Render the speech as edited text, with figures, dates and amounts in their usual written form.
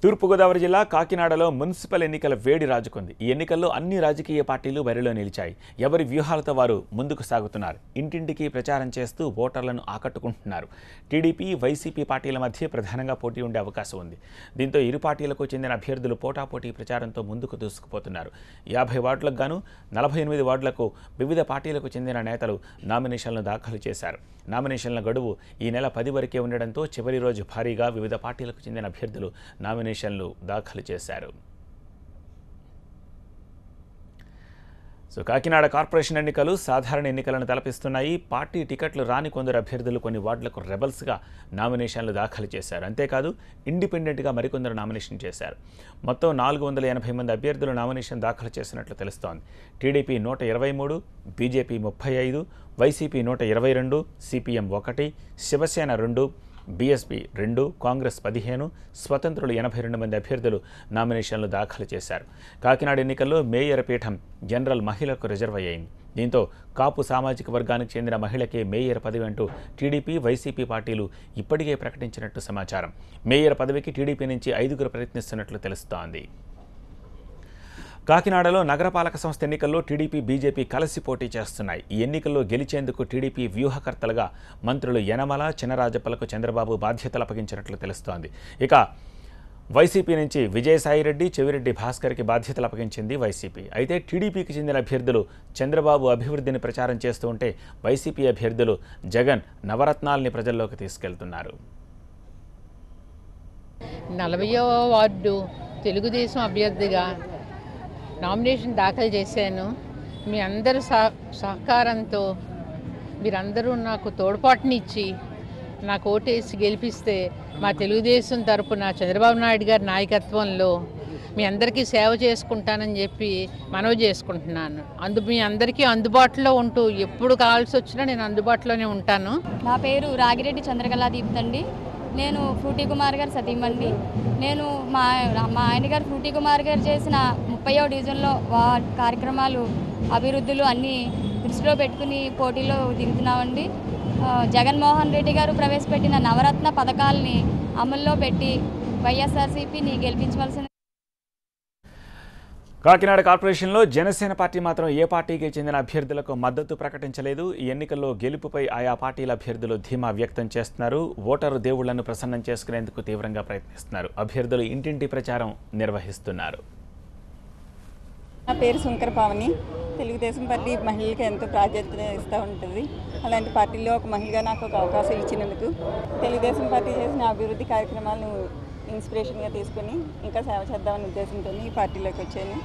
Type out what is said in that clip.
తూర్పుగోదావరి జిల్లా కాకినాడలో మున్సిపల్ ఎన్నికల వేడి రాజుకుంది. ఈ ఎన్నికల్లో అన్ని రాజకీయ పార్టీలు బరిలో నిలిచాయి. ఎవరి వ్యూహాలతో వారు ముందుకు సాగుతున్నారు. ఇంటింటికి ప్రచారం చేస్తూ ఓటర్లను ఆకట్టుకుంటున్నారు. టీడీపీ, వైసీపీ పార్టీల మధ్య ప్రధానంగా పోటీ ఉండే అవకాశం ఉంది. దీంతో ఇరు పార్టీలకు చెందిన అభ్యర్థులు పోటాపోటీ ప్రచారంతో ముందుకు దూసుకుపోతున్నారు. 50 వార్డులకు గాను 48 వార్డులకు వివిధ పార్టీలకు చెందిన నేతలు నామినేషన్లను దాఖలు చేశారు. నామినేషన్ల గడువు ఈ నెల 10 వరకే ఉండడంతో చివరి రోజు భారీగా వివిధ పార్టీలకు చెందిన అభ్యర్థులు నామినేషన్లు దాఖలు చేశారు. కాకినాడ కార్పొరేషన్ ఎన్నికలు సాధారణ ఎన్నికలను తలపిస్తున్నాయి. పార్టీ టికెట్లు రాని కొందరు అభ్యర్థులు కొన్ని వార్డులకు రెబల్స్గా నామినేషన్లు దాఖలు చేశారు. అంతేకాదు ఇండిపెండెంట్గా మరికొందరు నామినేషన్ చేశారు. మొత్తం 480 మంది అభ్యర్థులు నామినేషన్ దాఖలు చేసినట్లు తెలుస్తోంది. TDP 123, BJP 35, YCP 122, CPM 1, Shivsena 2, BSP 2, Congress 15, స్వతంత్రులు 82 మంది అభ్యర్థులు నామినేషన్లు దాఖలు చేశారు. కాకినాడ ఎన్నికల్లో మేయర్ పీఠం జనరల్ మహిళకు రిజర్వ్ అయ్యింది. దీంతో కాపు సామాజిక వర్గానికి చెందిన మహిళకే మేయర్ పదవి అంటూ టీడీపీ, వైసీపీ పార్టీలు ఇప్పటికే ప్రకటించినట్టు సమాచారం. మేయర్ పదవికి టీడీపీ నుంచి 5 ప్రయత్నిస్తున్నట్లు తెలుస్తోంది. కాకినాడలో నగరపాలక సంస్థ ఎన్నికల్లో టీడీపీ, బీజేపీ కలిసి పోటీ చేస్తున్నాయి. ఈ ఎన్నికల్లో గెలిచేందుకు టీడీపీ వ్యూహకర్తలుగా మంత్రులు యనమల, చినరాజప్పలకు చంద్రబాబు బాధ్యతలు అప్పగించినట్లు తెలుస్తోంది. ఇక వైసీపీ నుంచి విజయసాయిరెడ్డి, చెవిరెడ్డి భాస్కర్కి బాధ్యతలు అప్పగించింది వైసీపీ. అయితే టీడీపీకి చెందిన అభ్యర్థులు చంద్రబాబు అభివృద్ధిని ప్రచారం చేస్తూ ఉంటే వైసీపీ అభ్యర్థులు జగన్ నవరత్నాల్ని ప్రజల్లోకి తీసుకెళ్తున్నారు. 40వ వార్డు తెలుగుదేశం అభ్యర్థిగా నామినేషన్ దాఖలు చేశాను. మీ అందరి సహకారంతో మీరందరూ నాకు తోడ్పాటునిచ్చి నాకు ఓటేసి గెలిపిస్తే మా తెలుగుదేశం తరపున చంద్రబాబు నాయుడు గారి నాయకత్వంలో మీ అందరికీ సేవ చేసుకుంటానని చెప్పి మనవి చేసుకుంటున్నాను. మీ అందరికీ అందుబాటులో ఉంటూ ఎప్పుడు కావాల్సి వచ్చినా నేను అందుబాటులోనే ఉంటాను. నా పేరు రాగిరెడ్డి చంద్రకళా దీప్తి అండి. నేను ఫ్రూటీ కుమార్ గారు సతీమణి. నేను మా ఆయన గారు ఫ్రూటీ కుమార్ గారు చేసిన 30వ డివిజన్లో కార్యక్రమాలు, అభివృద్ధులు అన్నీ దృష్టిలో పెట్టుకుని పోటీలో దిగుతున్నామండి. జగన్మోహన్ రెడ్డి గారు ప్రవేశపెట్టిన నవరత్న పథకాలని అమల్లో పెట్టి వైఎస్ఆర్సీపీని గెలిపించవలసింది. కాకినాడ కార్పొరేషన్లో జనసేన పార్టీ మాత్రం ఏ పార్టీకి చెందిన అభ్యర్థులకు మద్దతు ప్రకటించలేదు. ఈ ఎన్నికల్లో గెలుపుపై ఆయా పార్టీల అభ్యర్థులు ధీమా వ్యక్తం చేస్తున్నారు. ఓటరు దేవుళ్లను ప్రసన్నం చేసుకునేందుకు తీవ్రంగా ప్రయత్నిస్తున్నారు. అభ్యర్థులు ఇంటింటి ప్రచారం నిర్వహిస్తున్నారు. నా పేరు శంకర పావని. తెలుగుదేశం పార్టీ మహిళలకు ఎంతో ప్రాధాన్యత ఇస్తూ ఉంటుంది. అలాంటి పార్టీలో ఒక మహిళగా నాకు ఒక అవకాశం ఇచ్చినందుకు తెలుగుదేశం పార్టీ చేసిన అభివృద్ధి కార్యక్రమాలను ఇన్స్పిరేషన్గా తీసుకొని ఇంకా సేవ చేద్దామనే ఉద్దేశంతో ఈ పార్టీలోకి వచ్చాను.